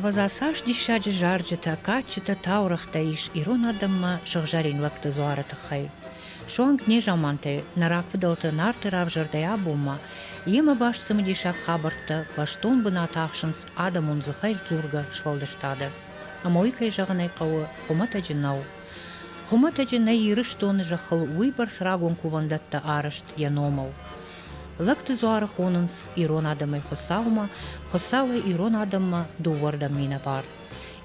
Вазасаш дишаджи жарджита качита таурахта иш ирон адамма шагжарин лакта зуарата хай. Шуанг не жаманте нарак выдалты нарты равжардая бума, ема баш самадишак хабарта баштон бына тахшынс адамун зухай зурга швалдаштады. Амойкай жағанай қауы хумата жинау. Хумата жинай ирыштоны жахыл уйбар срагун кувандатта арышт яномау. Лакты зуары хонынс ирон адамай хосауы ирон адамма дуварда мина бар.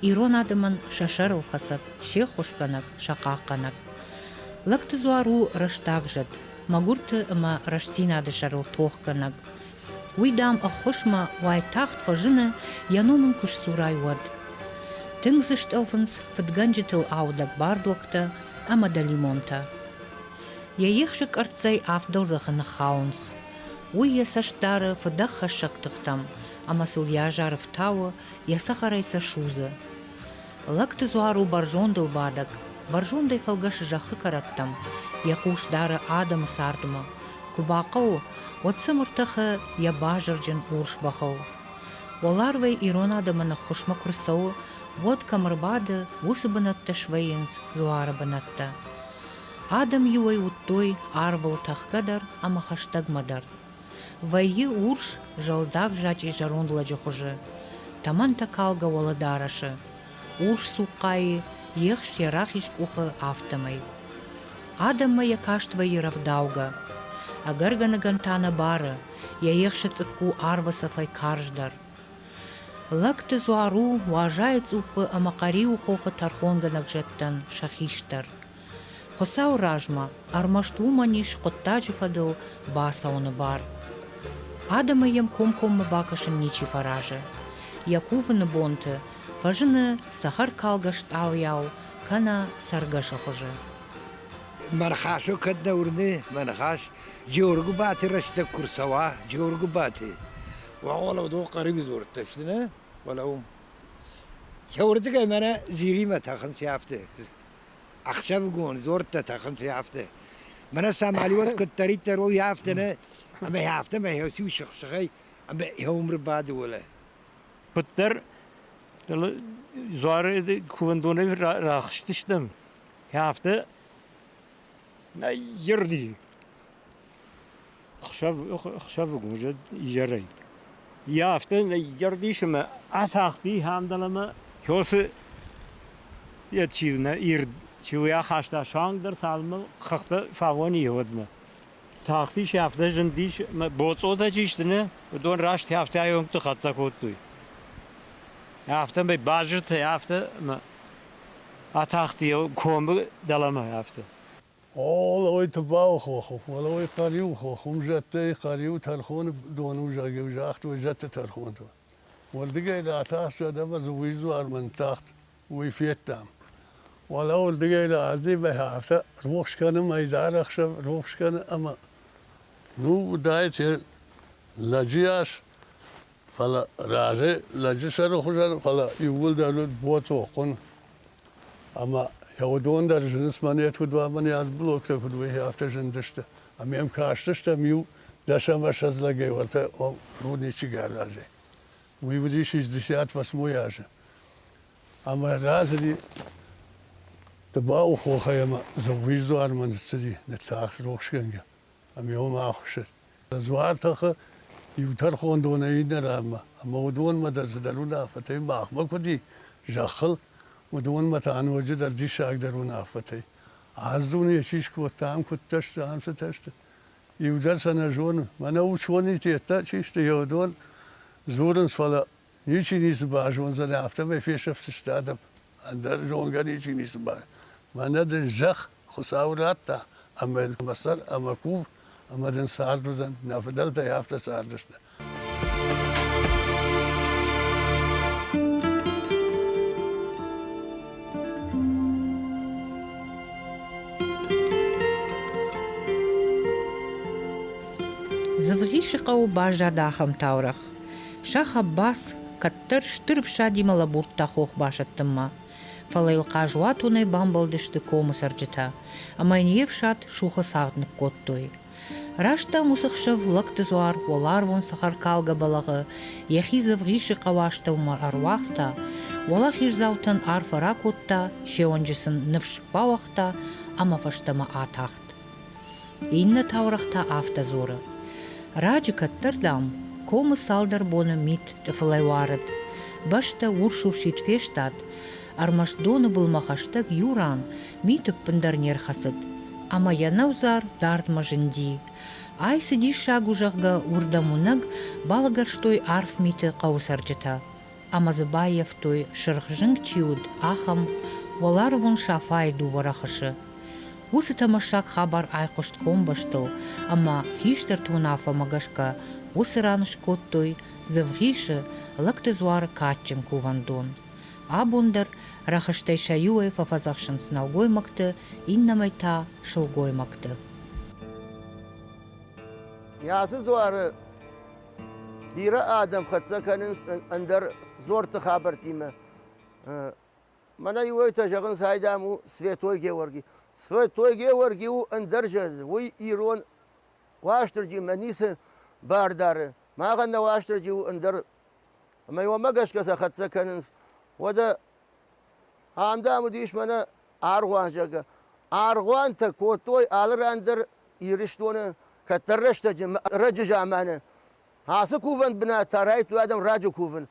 Ирон адамын шашарыл хасак, шехушканак, шақақанак. Лакты зуару раштак жад, магурты ама раштинады шарыл тохканак. Уйдам ахошма вай тахт фажыны яномын куш сурай вад. Тыңзышт алфынс фадганжитыл аудак бардуакта, ама да лимонта. Яехшик арцай афдал заханы хаунс. Уй ясаштары фадах хашактыхтам, ама сылья жарыв тауы ясахарайса шузы. Лакты зуару баржондыл бадак, баржондай фалгашы жахы караттам, якуш дары адамы сардыма. Кубақау, отсымыртахы я бажырджын урш бахау. Оларвай ирон адамына хушма курсау, вот камырбады усы бынатта швейінс зуары бынатта. Адам юай уттой арвыл тахкадар, ама хаштагмадар. Вайы урш жалдак жач и жарондла жохужы. Таман такалга воладарашы. Урш суккайы, ех шерахиш кухы автомай. Адамма якаштвайы равдауга. Агарганы гантана бары, я ехші цыкку арвасафай карждар. Лакты зуару важает упы амакари ухохы тархонганак жаттан шахиштар. Хосау ражма, армашту маниш коттажи фадыл басауны бар. Адама ем ком-коммы бакашын ничи фаражы. Якувыны бонты, фажыны сахар калгашт ал яу, кана саргаша хожы. Мархашу кадна урны, мархаш, جورگو باتی رشته کرسوا جورگو باتی وعوالو دو قریب زورت تشتنه ولو شورت که من زیری ما تخن سیافته اخشاب گون زورت تخن سیافته من سامالیوت کتری ترو یافته نه اما یافته ما هیوسیو شخصی اما عمر بعد وله پتر زوار کوندونه راخشتشتم یافته نه یردی خشاف موجود يجري يافتن يرديش ما أساقتي همدلما كوس يتشيونا يرد شويا خاشتا شانغدر سالما خختا فاوني يودنا تاقتي شافتا جنديش ما بوصوتا جيشتنا ودون راشت يافتا يوم تخطا كوتوي يافتا ما باجرت يافتا ما أتاقتي كوم دلما يافتا والله تباو خوخو والله قريو خوخو مجتي قريو ترخون دونو جاگي وجاخت وجت ترخون تو والدقي لا تاخت دم زويزو من تاخت ويفيتام والله والدقي لا عزي بهافتا روخش كان ما يزار اخشب روخش كان اما نو دايت لاجياش فلا راجي لاجي سر خوجا فلا يقول دالو بوتو قن اما يودون در جنس منیت بود و منیت بلوک تا بود و هی افت جندشته. امیم کاشتشته میو داشتم باش از لگه ورته رودی چیکار راجع. وی ودیش از دیشات واسمویاشه. اما رازی تباو خوخه ما زویز دوار من استدی نتاخ روش کنگه. امیوم آخوشت. زوار تخه یوتر خوندونه این نرامه. اما ودون ما در زدرون آفته باخ مکودی جاخل ودون متان وجد الجيش أقدرون أفتي عزوني يشيش كوتام كتشت عم ستشت يودر سنة جون ما نوشوني تيتا شيشت يودون زورن فلا نيشي نيس باجون زنا أفتم ما فيش في استادم عند جون قال نيشي نيس باج ما ندر جخ خساورات أما المصر أما كوف أما دن ساردن نافدل تيافت ساردشنا Завгишикау бажа дахам таурах. Шах Аббас каттыр штырв шади малабурта хох башаттымма. Фалайл кажуатуны бамбалдышты комы сарджита. Амайниев шат шуха сағднық коттой. Рашта мусахшав лактызуар олар вон сахаркалга балагы, яхи завгиши кавашта умар арвахта, олах ирзаутан арфара кутта, шеонжисын нывш бавахта, ама фаштама атахт. Инна таурахта автозоры. Раджи каттырдам, комы салдар боны мит тефалайварыд. Башта уршуршит фештат, армаш доны булмахаштаг юран, митып пындар нерхасыд. Ама янаузар дартма жинди. Ай сиди шагужахга урдамунаг балагарштой арф миты каусарджита. Ама забаев той шырхжынг чиуд ахам, олар вон шафай дубарахышы. Усы тамашак хабар айқошт комбаштыл, ама хиштер тунафа магашка, усы раныш коттой, завгиши лактызуар катчин кувандон. Абундар рахыштай шаюэ фафазахшын сналгоймакты, иннамайта шылгоймакты. Ясы зуары бирі адам қатса канынс андар зорты хабар тиме. Мана юэйта жағын сайдаму Светой Георгий. Светой Георгий у андар жады. Уй ирон ваштыр ди манисы бардары. Мағанда ваштыр ди у андар. Майва магашкаса қатса канынс. Ода амдаму дейш мана арғуан жағы. Арғуан та котой алыр андар ириштоны كترشت رج جامانه هاسه كوفن بنا ترايت وادم راجو كوفن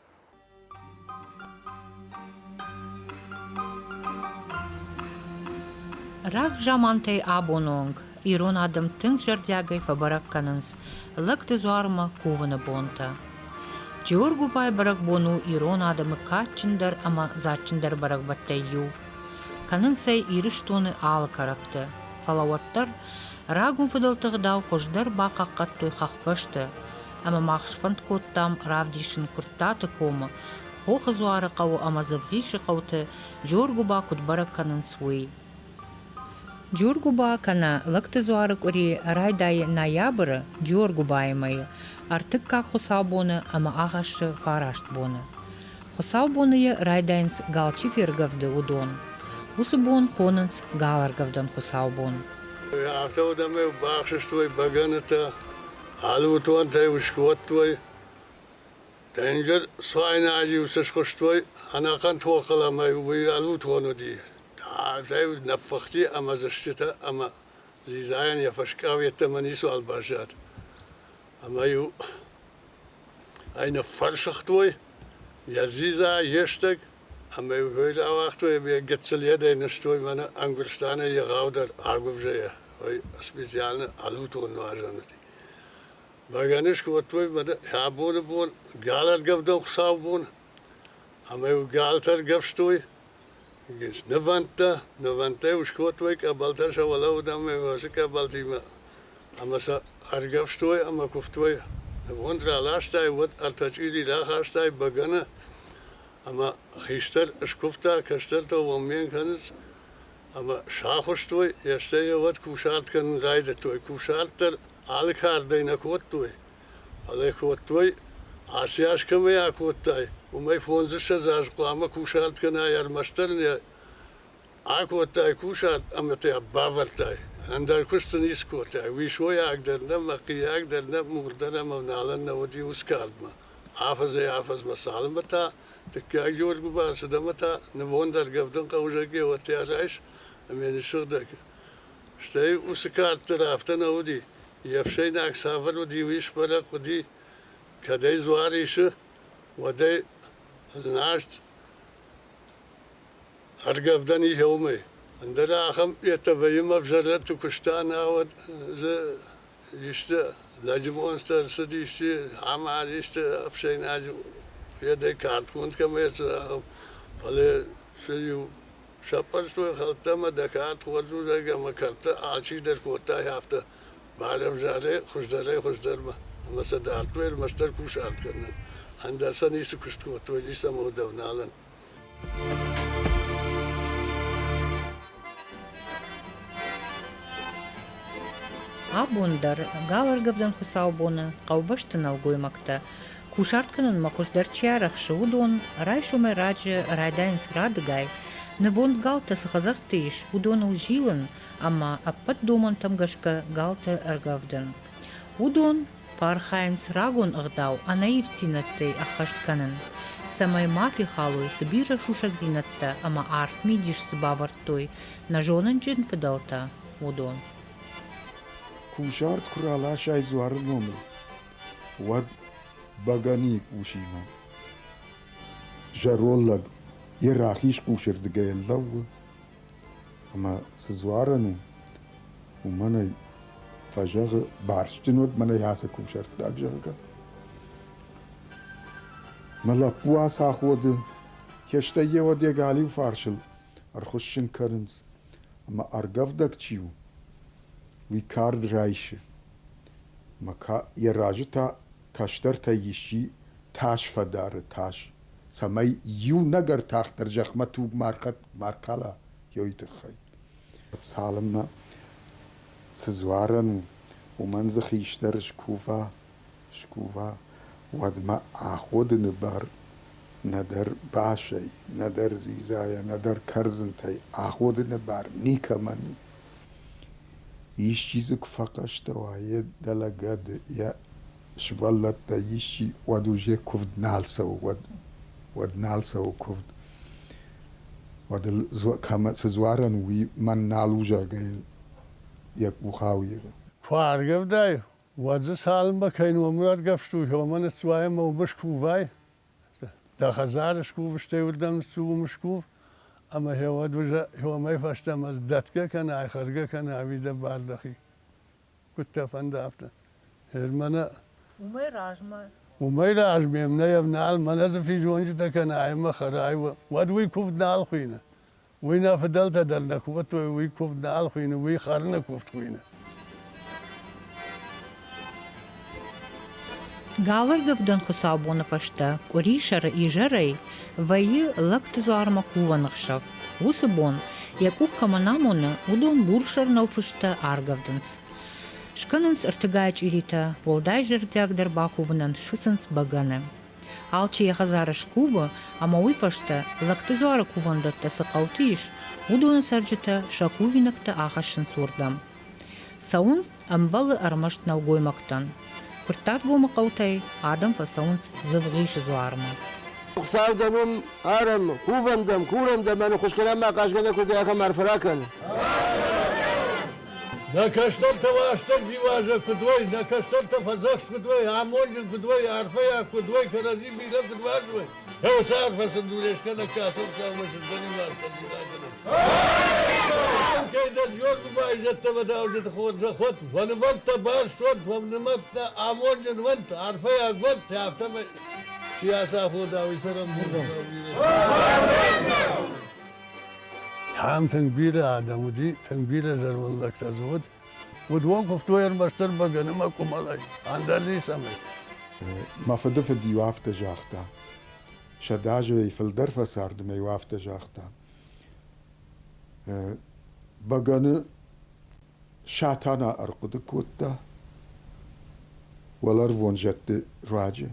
Рак жамантей абононг, ирон адам тынг жардягай фабарак канынс, лыкты зуарма кувана бонта. Джоргу бай барак бону ирон адамы катчындар ама затчындар барак баттайю. Канынсай ириштоны ал каракты. Фалаваттар Рагун фыдалтығдау қождар бақаққат той қақпашты. Ама мақшфанд коттам равдишын күрттаты комы, хоқы зуары қауы амазывғиші қауты Джоргуба күтбаракканын суй. Джоргуба кана лыкты зуары көре райдай ноябры Джоргуба емайы, артық қа хосау боны ама ағашы фарашт боны. Хосау боны райдайынс галчи фергавды удон. Усы бон хонынс галаргавдан хосау бон. After the me boxes to a baganata, Alutuan te uskot to a danger, swine as you suskostoi, and I can't walk a my way alutuanodi. I was not forty, I'm as a shitter, I'm a Zion, Yafashkavi, Tamaniso Albazat. Am I eine Falschachtoi, Yaziza, Yestek, am I heard our to be a Getzelia in a story, man, Anglestana, Yarauder, Arguvzea. Speciale aluton wajanati. Baganish kotoi mada habone bon galar gav doch saubon. Ameu galtar gavstoi. Gis nevanta uskotoi kabaltar shawalau dame wasika baltima. Amasa argavstoi amakoftoi. De wondra lastai wat altachili lachastai bagana. Ama gister skofta kastelto womien kanis. Aber Schachostoi, ja stehe wat kuschalt kan rijden toi. Kuschalter alle kaarden na kotoi. Alle kotoi Asia's kan me akotai. Mij fonze shazaj kwama kuschalt kan ayar masterne. Akotai kuschalt amate bavartai. En daar kusten is kotai. Wie shoy agderna maqi agderna murdana mavnalan na wadi uskaldma. Afaz masalmata. Tekaj jorguba sadamata. Nevondar gavdan qawjagi wati araish. أمين الشغدك شتى وسكات ترافتنا ودي يفشينا أكسافر ودي ويش برق ودي كدي زواريش ودي ناشت أرقفدني يومي عندنا أخم يتبين مفجرات كشتانا ود يشت لاجمون استرسد يشت عمال يشت أفشينا في دي كارت كنت كم يتساهم فلي شيو شپل تو خلطه ما دکات خودرو دیگه ما کرده آلچی در کوتا هفته بعدم جاره خوش در ما مثلا دارتویل مستر کوشات کنن اندرسا نیست کشت کوتوی نیست مودم نالن Абундар галаргавдан хусаубоны қаубаштын алгоймакта. Кушартканын махушдар чиарах шудон, райшуме раджы райдайнс радыгай, Невон галта сахазартыш, удон жилын, ама аппат доман тамгашка галта аргавдан. Удон пархайнс рагон агдау анаив цинатты ахаштканын. Самай мафи халуй сбира шушак зинатта, ама арф мидиш сбавартой на жонын джин фидалта. Удон. Кушарт курала шай зуар номи. Вад багани кушина. Жароллаг ирахиш кушер дгейлдау. Ама сзуарану умана фажаг барштинот мана яса кушер даджага. ملا قواس آخود کشته یه و دیگه علیو فارشل ارخوشن کرنز اما ارگف دک چیو وی کارد رایشه اما یه راجو تا کشتر تا یشی تاش فداره تاش سمی یو نگر تاخت در جخمه توگ مارکالا یوی تخی سالم نا سزوارن و منز خیشتر شکوفا ود ما آخود نبر ندر باشی ندر زیزای ندر کرزنتی آخود نبر نیکا منی ایش چیزی که فقشت وای دلگد یا شوالت تا ایشی ودوجه کفت نالسو ود نالسو کفت ود کم سزوارن وی من نالوجا گیل یک بخاویه فارغ دای وزه سالم بکن و میاد گفتو که من استوای ما بشکوفای ده هزار شکوف استیودم سو مشکوف اما هواد وجه هو ما يفشتم از دتکه کنه ای خرگه کنه اویده باردخی کتا فنده افته هرمانه ومي راجمیم نه نال من از فی جونج تکنه ای مخرای ود وی کوفت نال خوینه وی نافدلت دل نکوت وی کوفت نال خوینه وی خرنه کوفت خوینه Галар гавдан хусабона фашта, коришара и жарай, ваи лакт зуарма куванахшав. Усыбон, якух каманамона, удон буршар налфышта аргавданс. Шкананс артыгач ирита, волдай жертяк дарбакуванан шфысанс багане. Алчи яхазара шкува, ама уй фашта, лакт зуара кувандатта сақаутиш, удона сарджита шакувинакта ахашын сурдам. Саун амбалы армашт налгоймактан. Куртат гома қаутай, адам фасаунц завғиш зуарма. Қсавданум арам, кувандам, курамдам, ану хушкалама қашгана кудаяха марфаракан. На кашталта ваштал диважа кудвой, на кашталта фазакс кудвой, амонжин кудвой, арфая кудвой, карази мира кудважвой. Эва сарфа сандулешка на касам самашин занимарка диважа. Кейда джоргу байжетта вада уже ход заход, ванванта барштот, ванванта амонжин вант, арфая гвант, автома сияса хода висарам бурам. هم تنبیل آدمودی تنبیل زرولک تزود ودوام کفتویر مستر بگنه ما کمالای اندرلی سمی ما فدف دیوافت جاختا شداجوی فلدر فسارد میوافت جاختا بگنه شاتانا ارقد کوتا ولر ونجت راجه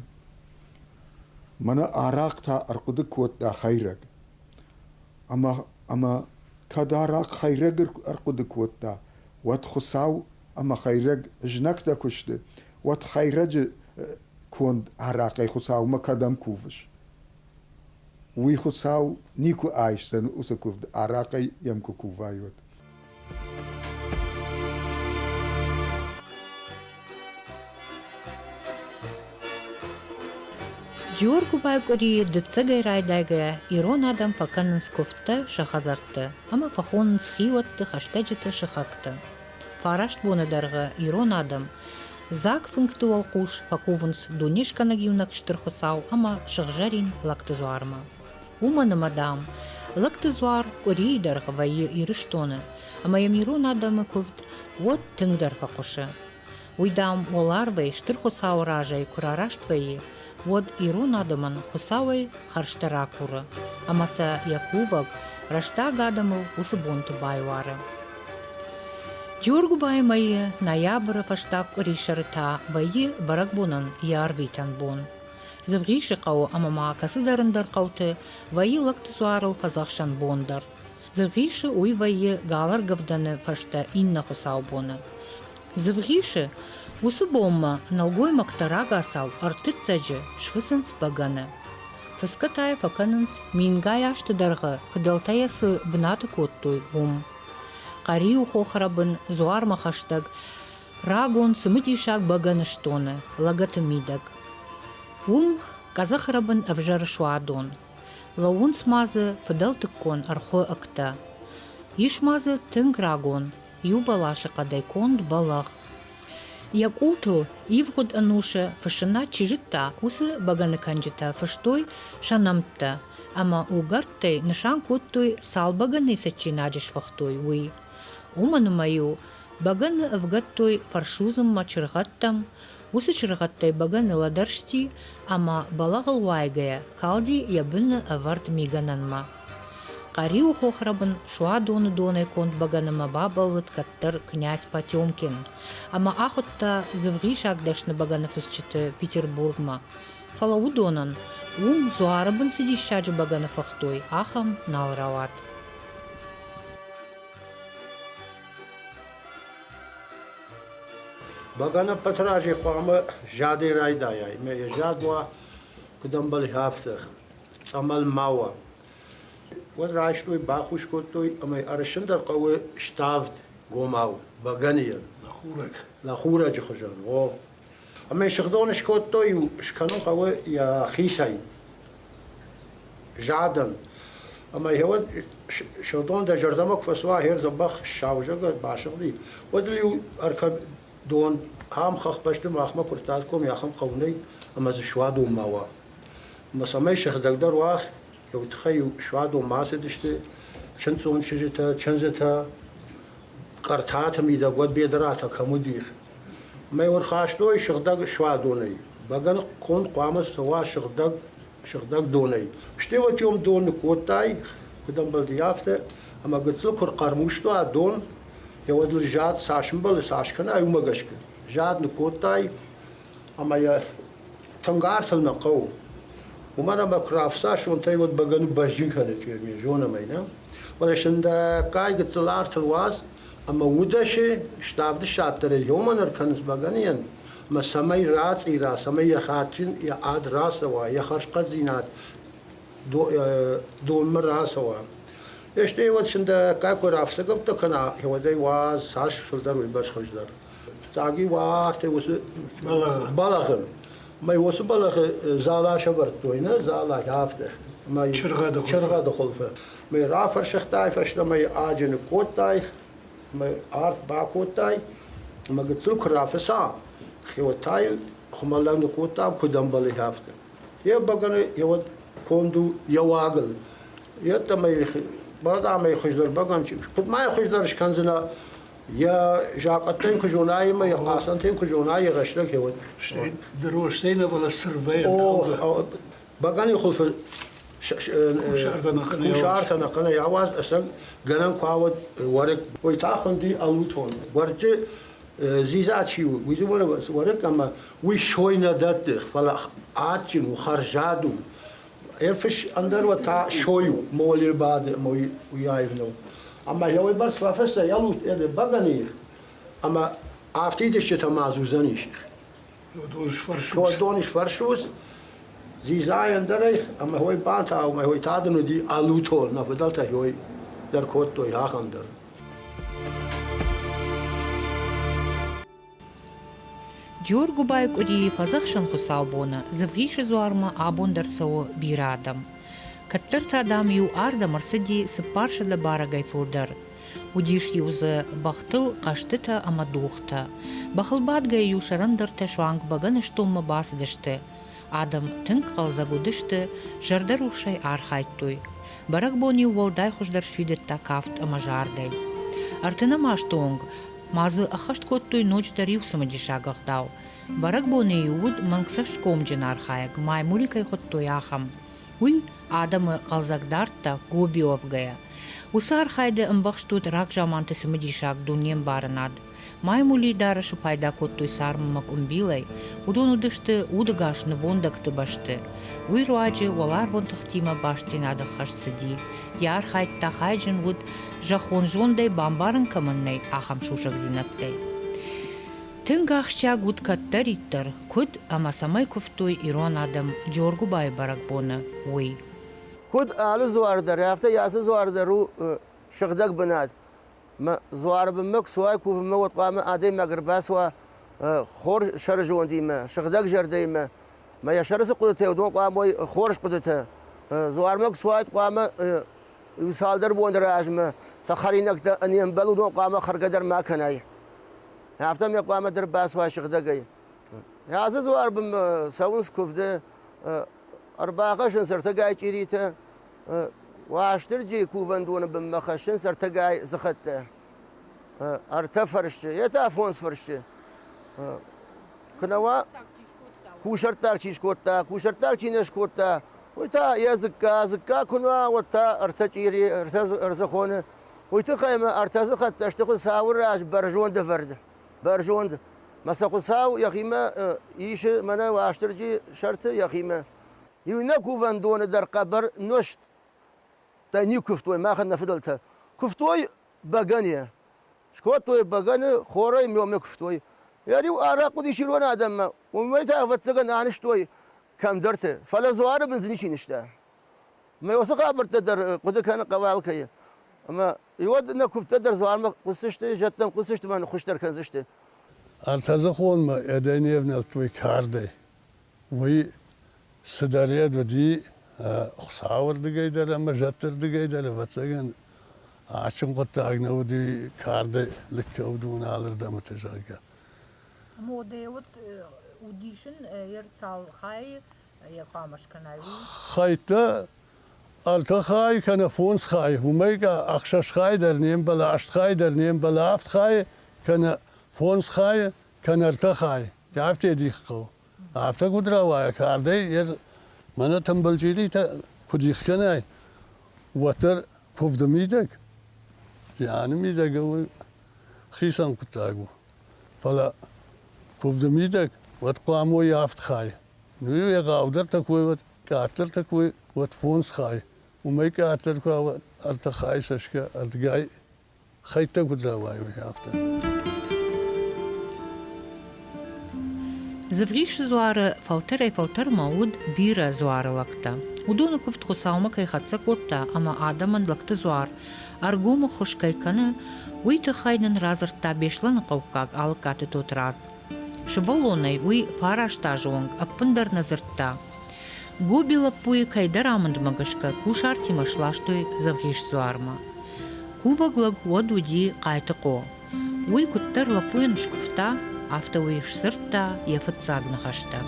من عراق تا ارقد کوتا خیرگ اما كدارك خيرج أرقد كوتا واتخساو أما خيرج جنك دا كشته وات خيرج كون عراقي خساو ما كدام كوفش وي خساو نيكو عايش سن أسكوف عراقي يمكو كوفايوت Джоргу байгори дцэгэй райдайга ирон адам факанын скофта шахазартты, ама фахонын схиуатты хаштаджыты шахакты. Фарашт боныдарга ирон адам зак функтуал куш факувынс дунишкана гивнак штырхосау, ама шахжарин лакты зуарма. Уманы мадам, лакты зуар корийдарга вайы ирыштоны, ама ям ирон адамы ковд вот тыңдар факушы. Уйдам оларвай штырхосау ражай курарашт вайы, вот ирон адаман хусавай харштара кура, амаса якувак рашта гадамыл усыбонты байвары. Джоргу бай майы ноябрь фаштак ришарыта байы баракбонан ярвитан бон. Завгиши қау амама касыдарындар қауты вайы лакты суарыл фазахшан бондар. Завгиши уй вайы галар гавданы фашта инна хусау боны. Завгиши Усы бомма налгой мактарагасал артыцаджы швысынс баганы. Фыскатай факанынс мингай аштыдарғы фыдалтаясы бынаты коттой бом. Қариу хохарабын зуар махаштаг рагон сымытишак баганыштоны лагатымидаг. Казахарабын авжар шуадон. Лаун смазы фыдалтыккон архо акта. Ишмазы тынг рагон, юбалашы кадайконд балах. Якулту ивгуд ануша фашына чижитта усы баганы канжита фаштой шанамта, ама угарттай нышан коттой сал баганы сачинаджиш фахтой уй. Уману маю баганы авгаттой фаршузым мачыргаттам, усы чыргаттай баганы ладаршти, ама балагыл вайгая калди ябыны авард мигананма. Қариу хохрабын шуа доны конт баганыма бабалыт каттыр князь Потемкин. Ама ахотта зывғи шагдашны баганыфысчыты Петербургма. Фалау донан, зуарабын сидишаджы баганыфахтой, ахам налрават. Багана патражи пама жады райдая. Ме жадва кудамбал хафсах. Самал мауа. Вот раштой бахуш котой, ама аршиндар кавы штавд гомау. Багания. Лахура жихожан. О. Ама шхдонш котой шкану кавы я хисай. Жадан. Ама вот шхдон да жардамак фасва хер забах шаужага башгли. Вот ли аркаб دون هم خخ باشته ماخما پرتاد کم یا خم قونی اما ز شواد و ماوا مسامه شخ دلدر واخ یو تخیو شواد و ماسه دشته چند زون شجتا چند زتا قرطات میده بود بیدرات کمودیخ ما ور خاشتوی شخ دگ شواد دونی بگن کن قامس سوا شخ دگ دونی شتی وقت یوم دون کوتای کدام بلدیافته اما گذر کر قرموشتو دون يود الجاد ساشمبل ساشكنا أيوم جشك جاد نكوتاي أما يا تنقارث النقو ومرة بكراف ساش وانتي ود بجنو بجين كانت يعني جونا مينا ولا شندا كاي قتلارت الواز أما ودشي شتابد الشاطر اليوم أنا كنس بجنيان ما سمي راس إيرا سمي خاتين يا عاد راس سوا يا خرج قزينات دون مرة سوا اشتي وقت شندا كاكو رافسة قبضة كنا هو ده واز ساش فلدر ويبرش خشدر تاقي وارتي وس بالغن ما يوس بالغ زالا شبرت توينا زالا يافته ما شرغة دخلفه ما رافر شختاي فشتا ما آجن كوتاي ما آرت باكوتاي ما قتلوك رافسا خيو تايل خمالان كوتا كدام بالي يافته يبقى يود كوندو يواغل يتما بعد ما يخجل بقى كنت ما يخجلش كان زنا يا جاقتين خجوناي ما يقاسنتين خجوناي غشلك يود دروشتين ولا السرفيه بقى يخل كوشارتنا قنا يعواز أسق جنان قاود ورق ويتاخن دي ألوتون ورجع زيزات شيء ويزوله بس ورق أما ويشوينا دتخ فلا عاتين وخرجادو يرفش أندر وتا شويو مولي بعد موي ويايفنو أما يوي بس رافسة يلوت إذا بغنيخ أما عفتيدش تمازو زنيش دونش فرشوس زيزاي أندريخ أما هوي بانتا أو ما هوي تادنو دي ألوتول نفدلتا هوي در كوتو ياخ أندر Джоргу байкури фазахшан хусалбона, завгиши зуарма абондарсао бирадам. Каттырт адам ю арда марсиди сыпарша да бара гайфурдар. Удиш юзы бахтыл каштыта амадухта. Бахылбат гай ю шарандырта шуанг баганы штумма басыдышты. Адам тынк қалзагудышты, жардар ушай архайттой. Барак бони уолдай хуждар швидетта кафт амажардай. Артына маштонг, мазы ахашт коттой ночь дарил самодишагах дал. Барак бони юуд мангсаш комджин архаяг, маймуликай хоттой ахам. Уй адамы қалзагдартта гобиовгая. Усы архайды ымбақштут рак жаманты самодишаг дуньем барынад. Маймули дарашу пайда коттой сармымак умбилай, удон удышты удыгашны вондакты башты. Уй руаджи олар вонтахтима баштинады хашсыди. Яр хайт тахайджин уд жахон жондай бамбарын камыннай ахам шушак зинаттай. Тынгахча гуд каттариттер, куд ама самай куфтуй Ирон адам Джоргубай баракбона, уй. Куд алы зуардар, яфта ясы зуардару шыгдаг бинад. Зуар биммек суай кувимме отқамы адей магрбасва خور شرجون ديما شغدق جرديما ما يشرس قدته ودون قاموي خورش قدته زوار مك سوات قامه يسالدر بوندر اجمه سخرينك ان ينبلو دون قامه خرقدر ما كناي هافتم يقامه در باس وا شغدقي يا زوار بم ساونس كفده 14 سرتقاي جريته واشترجي كوفن دون بم خشن سرتقاي زخته ارتفرش يتافونس فرش كنوا كوشرتاك تشكوتا كوشرتاك تشكوتا وتا يزكا زكا كنوا وتا ارتجيري ارزخونه ويتخيم ارتزخت تشتغل ساور راج برجون دفرد برجون مسقو ساو يخيما يش منا واشترجي شرط يخيما ينكو فندون در قبر نشت تاني كفتوي ما خدنا فضلتها كفتوي بغانيه شكوتوي بغاني خوري ميوم كفتوي يعني وآراق ودي يشيلون آدم وما يتعرف تسجن عنشتوي كم درته فلا زوار بنزنيش نشته ما يوثق عبرت در قد كان قوال كيه أما يود إنك تقدر زوار ما قصشته جتنا قصشته ما نخشتر كان زشته أرتزقون ما يديني ابن التوي كاردي وي سداريات ودي خساور دقيدر أما جتر دقيدر فتسجن عشان قد تعجنا ودي كاردي لك ودون على الدم تجاجا موديوت وديشن يرسال خاي يقامش كناوي خايتا ألتا خاي كان فونس خاي وميكا أخشش خاي در نيم بلا أشت خاي در نيم بلا أفت خاي كان فونس خاي كان ألتا خاي عرفت يديخكو عرفت قدرة وايا كاردي ير مانا تنبلجيلي تا كديخ كناي وتر كفد ميدك يعني ميدك خيسان كتاقو فلا كوف دميدك وتقامو يافت خاي نيو يقاودر تكوي كاتر تكوي وتفونس خاي وما يكاتر كوا التخاي سشكا التجاي خيتا قدرة واي يافت زفريش زوار فلتر مود بيرا زوار وقتا ودون كفت خساوما كي خدسك وطا اما آدمان لقت زوار أرجوم خوش كي كان ويتخاينن رازر تابيشلن قوكاك آلكات توت راز شبولوني وي فاراشتاجونг аппындар назыртта. Губила пуи кайдараманд магашка кушарти машлаштой завгиш зуарма. Куваглаг водуди кайтыко. Уи куттар лапуин шкуфта, автауи шсыртта ефатсаг нахашта.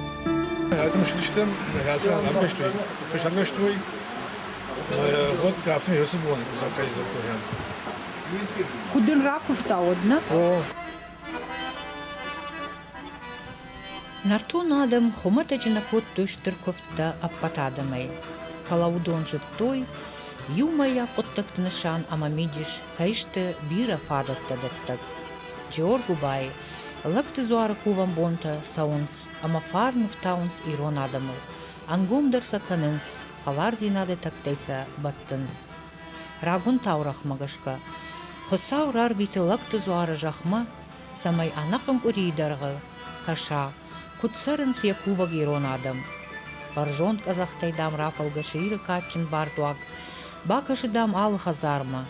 Adam şutuştum, yazan anlaştı. Fiş anlaştı. Вот автом я собой заказал то я. Кудын ракуфта одна? О. Нартон адам хомата джинакот төштөр кофта аппатадамай. Калаудон життой, юмая коттакты нышан ама мидиш кайшты бира фадатта даттак. Джоргубай, лакты зуара кувам бонта саунс, ама фарнув таунс Ирон адамыл. Ангумдар саканынс, халар зинаде тактайса баттынс. Рагун таурах магашка. Хосау рарбиты лакты зуара жахма, самай анакым урийдаргы, каша. Кутсарынс якуваг Ирон адам. Баржон казахтайдам рафал гаширы качын бардуак. Бакашыдам ал хазарма.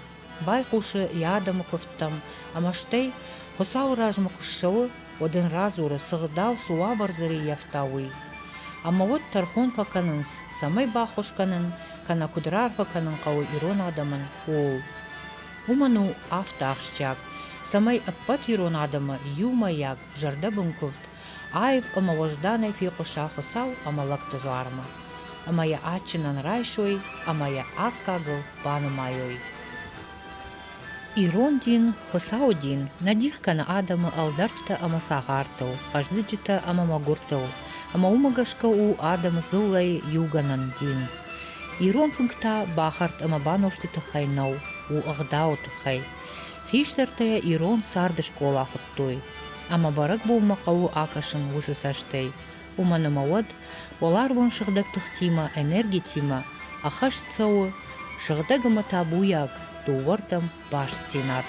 Байкушы ядамы көфттам. Амаштай хосау ражмы кушшауы один раз уры сығдау суа барзыры яфтауы. Ама вот тархон факанынс, самай бахошканын, кана кудрар факанын қауы Ирон адамын ол. Уману афтахшчак. Самай аппат Ирон адамы юмаяк жардабын көфт. Айв ама вожданай фиқуша хосау ама лакты зуарма. Ама я ачынан райшой, ама я аккагыл банымайой. Ирон дин, хосау дин, надихкана адамы алдарта ама сағартыл, ажлыджита ама магуртыл, ама умагашка у адамы зылай юганан дин. Ирон функта бахарт ама баношты тахайнау, у ағдау тахай. Хиштартая Ирон сарды школа хуттой. Ама барак болма қау акашын высысаштай. Уманымауад, олар вон шығдак тұхтима, энергетима, ахаш цауы, шығдагыма табуяк, дувардам баш стенат.